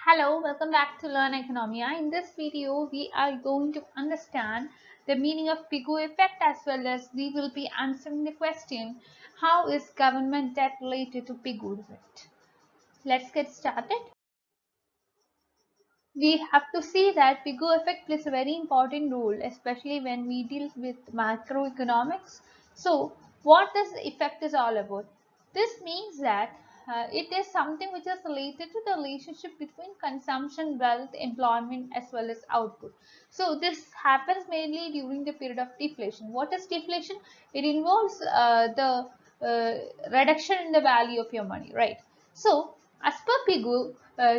Hello, welcome back to Learn Oikonomia. In this video, we are going to understand the meaning of Pigou Effect as well as we will be answering the question, how is government debt related to Pigou Effect? Let's get started. We have to see that Pigou Effect plays a very important role, especially when we deal with macroeconomics. So, what this effect is all about? This means that it is something which is related to the relationship between consumption, wealth, employment, as well as output. So, this happens mainly during the period of deflation. What is deflation? It involves the reduction in the value of your money, right? So, as per Pigou,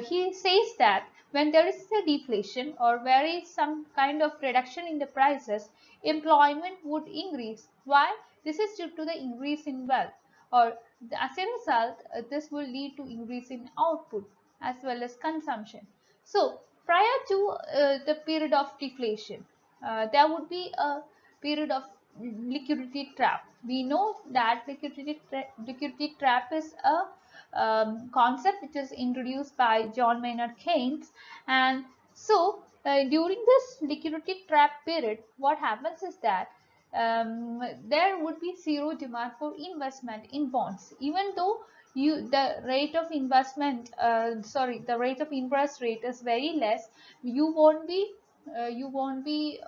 he says that when there is a deflation or there is some kind of reduction in the prices, employment would increase. Why? This is due to the increase in wealth, or as a result, this will lead to increase in output as well as consumption. So, prior to the period of deflation, there would be a period of liquidity trap. We know that liquidity trap is a concept which is introduced by John Maynard Keynes. And so during this liquidity trap period, what happens is that there would be zero demand for investment in bonds, even though the rate of investment the rate of interest rate is very less. You won't be you won't be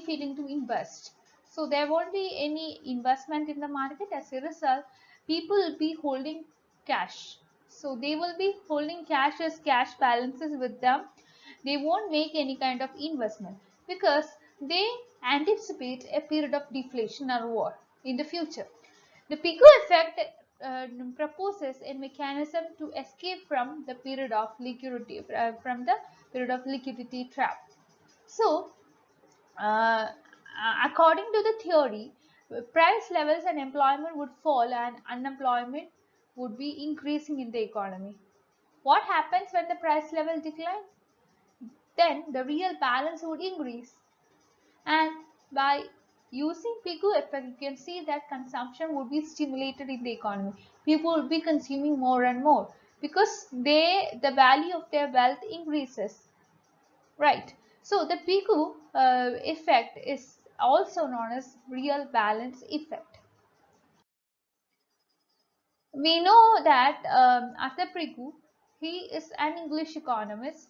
feeling to invest, so there won't be any investment in the market. As a result, people will be holding cash, so they will be holding cash as cash balances with them. They won't make any kind of investment because they anticipate a period of deflation or war in the future. The Pigou effect proposes a mechanism to escape from the period of liquidity trap. So, according to the theory, price levels and employment would fall and unemployment would be increasing in the economy. What happens when the price level declines? Then the real balance would increase. And by using Pigou effect, you can see that consumption would be stimulated in the economy. People would be consuming more and more because the value of their wealth increases, right? So the Pigou effect is also known as real balance effect. We know that after Pigou, he is an English economist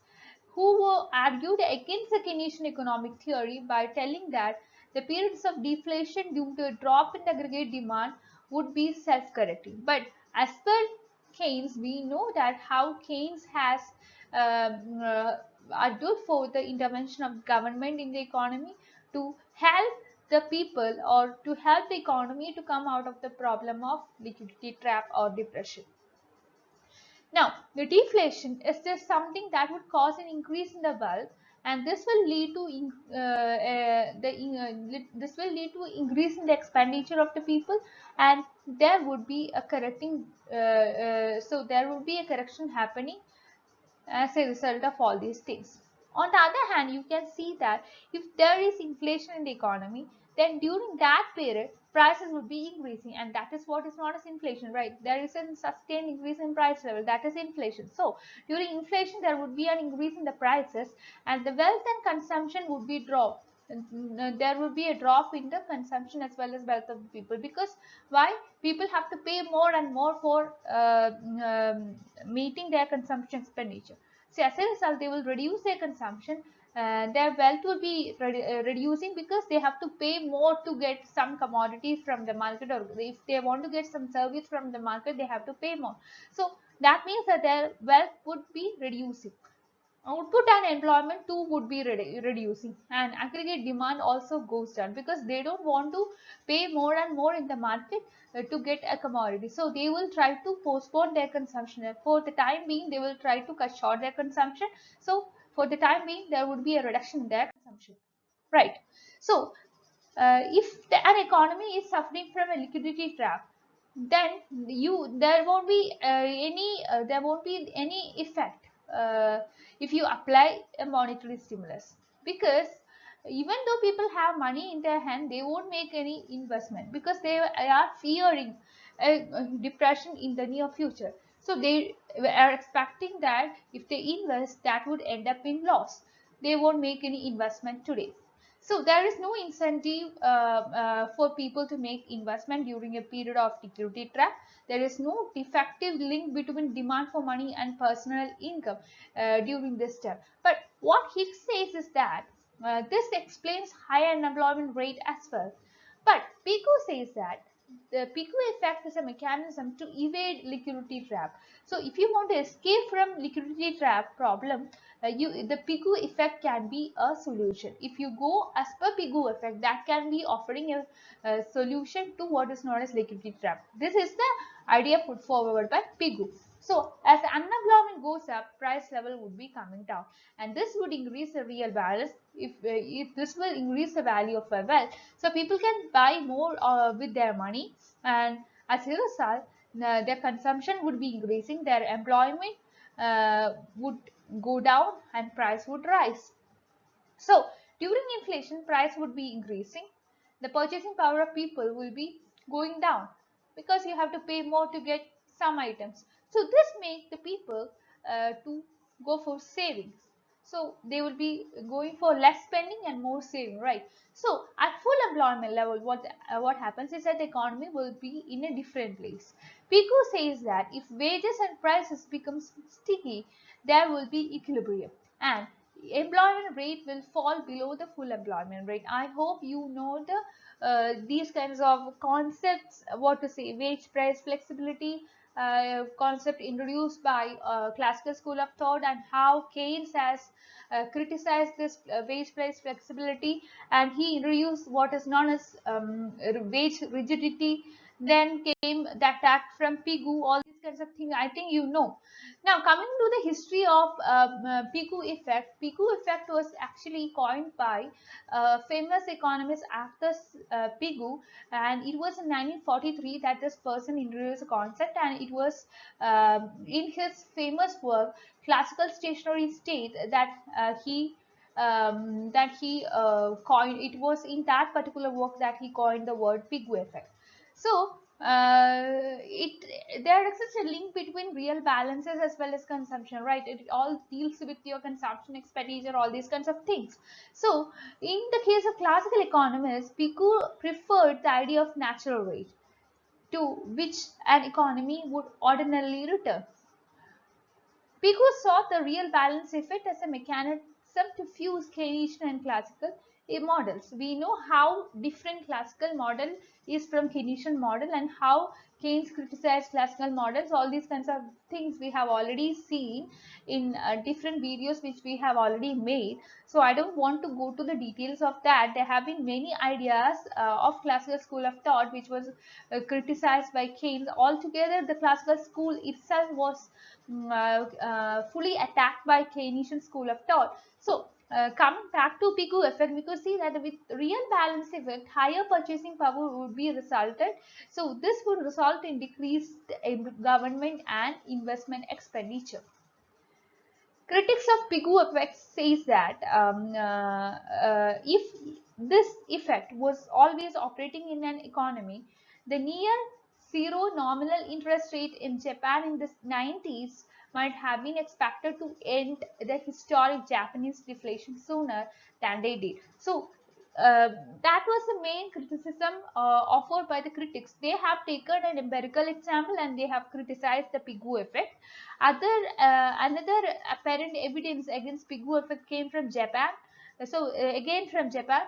who argued against the Keynesian economic theory by telling that the periods of deflation due to a drop in aggregate demand would be self-correcting. But as per Keynes, we know that how Keynes has argued for the intervention of government in the economy to help the people or to help the economy to come out of the problem of liquidity trap or depression. Now, the deflation is just something that would cause an increase in the wealth, and this will lead to this will lead to increase in the expenditure of the people, and there would be a correcting. So there would be a correction happening as a result of all these things. On the other hand, you can see that if there is inflation in the economy, then during that period, prices would be increasing, and that is what is known as inflation, right? There is a sustained increase in price level, that is inflation. So during inflation, there would be an increase in the prices, and the wealth and consumption would be dropped. There will be a drop in the consumption as well as wealth of the people, because why? People have to pay more and more for meeting their consumption expenditure. So as a result, they will reduce their consumption. Their wealth will be reducing because they have to pay more to get some commodities from the market, or if they want to get some service from the market, they have to pay more. So that means that their wealth would be reducing. Output and employment too would be reducing, and aggregate demand also goes down because they don't want to pay more and more in the market to get a commodity. So they will try to postpone their consumption. For the time being, they will try to cut short their consumption. So for the time being, there would be a reduction in their consumption, right? So if an economy is suffering from a liquidity trap, then there won't be any effect if you apply a monetary stimulus, because even though people have money in their hand, they won't make any investment because they are fearing a depression in the near future. So they are expecting that if they invest, that would end up in loss. They won't make any investment today. So there is no incentive for people to make investment during a period of liquidity trap. There is no defective link between demand for money and personal income during this time. But what he says is that this explains higher unemployment rate as well. But Pigou says that the Pigou effect is a mechanism to evade liquidity trap. So if you want to escape from liquidity trap problem, the Pigou effect can be a solution. If you go as per Pigou effect, that can be offering a solution to what is known as liquidity trap. This is the idea put forward by Pigou. So as unemployment goes up, price level would be coming down, and this would increase the real balance. If this will increase the value of a wealth, so people can buy more with their money, and as a result, their consumption would be increasing, their employment would go down, and price would rise. So during inflation, price would be increasing. The purchasing power of people will be going down because you have to pay more to get some items. So this makes the people to go for savings. So they will be going for less spending and more saving, right? So at full employment level, what happens is that the economy will be in a different place. Pico says that if wages and prices become sticky, there will be equilibrium, and employment rate will fall below the full employment rate. I hope you know these kinds of concepts, what to say, wage price flexibility concept introduced by classical school of thought, and how Keynes has criticized this wage price flexibility, and he introduced what is known as wage rigidity. Then came the attack from Pigou, all these kinds of things, I think you know. Now coming to the history of Pigou effect. Pigou effect was actually coined by famous economist Arthur Pigou, and it was in 1943 that this person introduced the concept, and it was in his famous work Classical Stationary State that he coined. It was in that particular work that he coined the word Pigou effect. So there is such a link between real balances as well as consumption, right? It all deals with your consumption, expenditure, all these kinds of things. So in the case of classical economists, Pigou preferred the idea of natural rate to which an economy would ordinarily return. Pigou saw the real balance effect as a mechanism to fuse Keynesian and classical models. We know how different classical model is from Keynesian model, and how Keynes criticized classical models. All these kinds of things we have already seen in different videos which we have already made. So I don't want to go to the details of that. There have been many ideas of classical school of thought which was criticized by Keynes. Altogether, the classical school itself was fully attacked by Keynesian school of thought. So coming back to Pigou effect, we could see that with real balance effect, higher purchasing power would be resulted. So this would result in decreased government and investment expenditure. Critics of Pigou effect says that if this effect was always operating in an economy, the near zero nominal interest rate in Japan in the 90s might have been expected to end the historic Japanese deflation sooner than they did. So that was the main criticism offered by the critics. They have taken an empirical example and they have criticized the Pigou effect. Another apparent evidence against Pigou effect came from Japan. So again from Japan.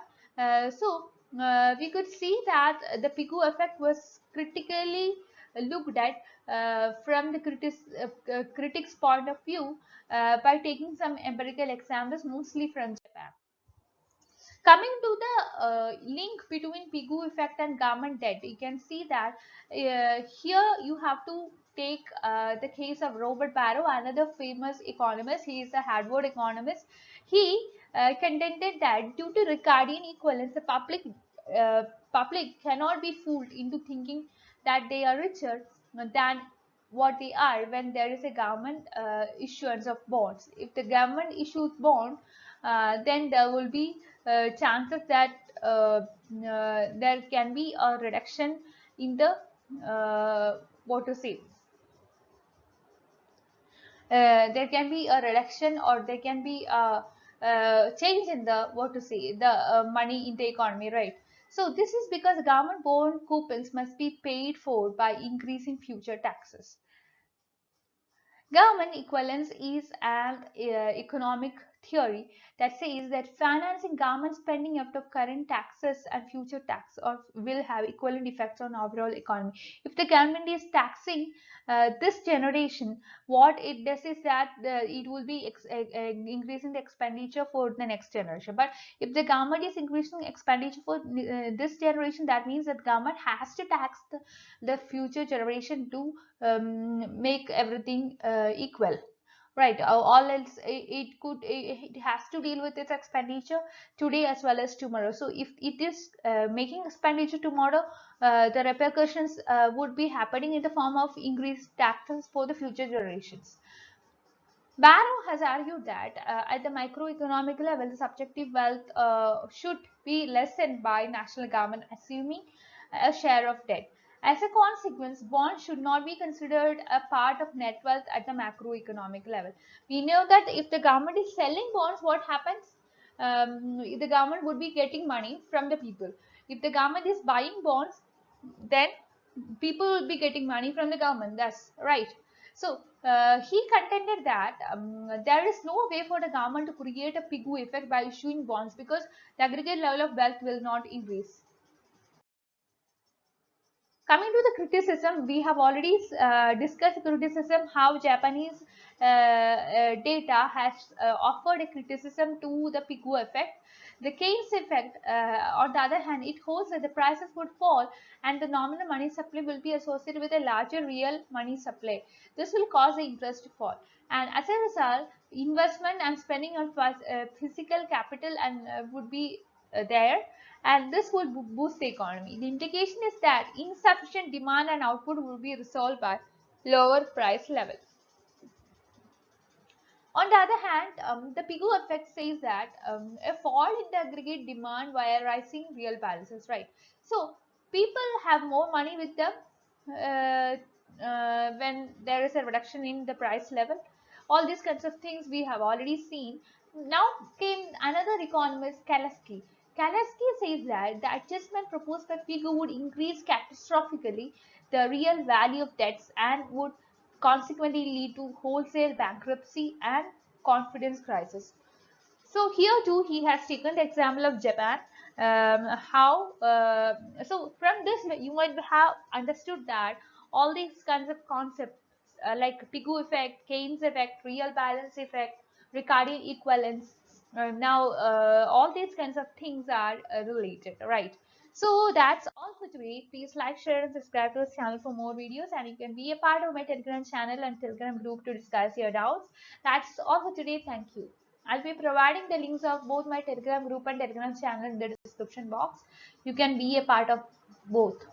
We could see that the Pigou effect was critically looked at from the critics' point of view by taking some empirical examples, mostly from Japan. Coming to the link between Pigou effect and government debt, you can see that here you have to take the case of Robert Barrow, another famous economist. He is a Harvard economist. He contended that due to Ricardian equivalence, the uh, public cannot be fooled into thinking that they are richer than what they are when there is a government issuance of bonds. If the government issues bond, then there will be chances that there can be a reduction in the what to say, there can be a reduction, or there can be a change in the money in the economy, right? So this is because government bond coupons must be paid for by increasing future taxes. Government equivalence is an economic theory that says that financing government spending out of current taxes and future tax or will have equivalent effects on overall economy. If the government is taxing this generation, what it does is that it will be increasing the expenditure for the next generation. But if the government is increasing expenditure for this generation, that means that government has to tax the future generation to make everything equal, right? All else it has to deal with its expenditure today as well as tomorrow. So if it is making expenditure tomorrow, the repercussions would be happening in the form of increased taxes for the future generations. Barrow has argued that at the microeconomic level, the subjective wealth should be lessened by national government assuming a share of debt. As a consequence, bonds should not be considered a part of net wealth at the macroeconomic level. We know that if the government is selling bonds, what happens? The government would be getting money from the people. If the government is buying bonds, then people will be getting money from the government. That's right. So he contended that there is no way for the government to create a Pigou effect by issuing bonds because the aggregate level of wealth will not increase. Coming to the criticism, we have already discussed criticism how Japanese data has offered a criticism to the Pigou effect. The Keynes effect, on the other hand, it holds that the prices would fall and the nominal money supply will be associated with a larger real money supply. This will cause the interest to fall, and as a result, investment and spending on physical capital and would be there, and this would boost the economy. The implication is that insufficient demand and output will be resolved by lower price level. On the other hand, the Pigou effect says that a fall in the aggregate demand via rising real balances, right? So people have more money with them when there is a reduction in the price level. All these kinds of things we have already seen. Now came another economist, Kalaski. Kalaski says that the adjustment proposed by Pigou would increase catastrophically the real value of debts and would consequently lead to wholesale bankruptcy and confidence crisis. So here too he has taken the example of Japan. So from this you might have understood that all these kinds of concepts like Pigou effect, Keynes effect, real balance effect, Ricardian equivalence, now all these kinds of things are related, right? So that's all for today. Please like, share and subscribe to this channel for more videos, and you can be a part of my Telegram channel and Telegram group to discuss your doubts. That's all for today. Thank you. I'll be providing the links of both my Telegram group and Telegram channel in the description box. You can be a part of both.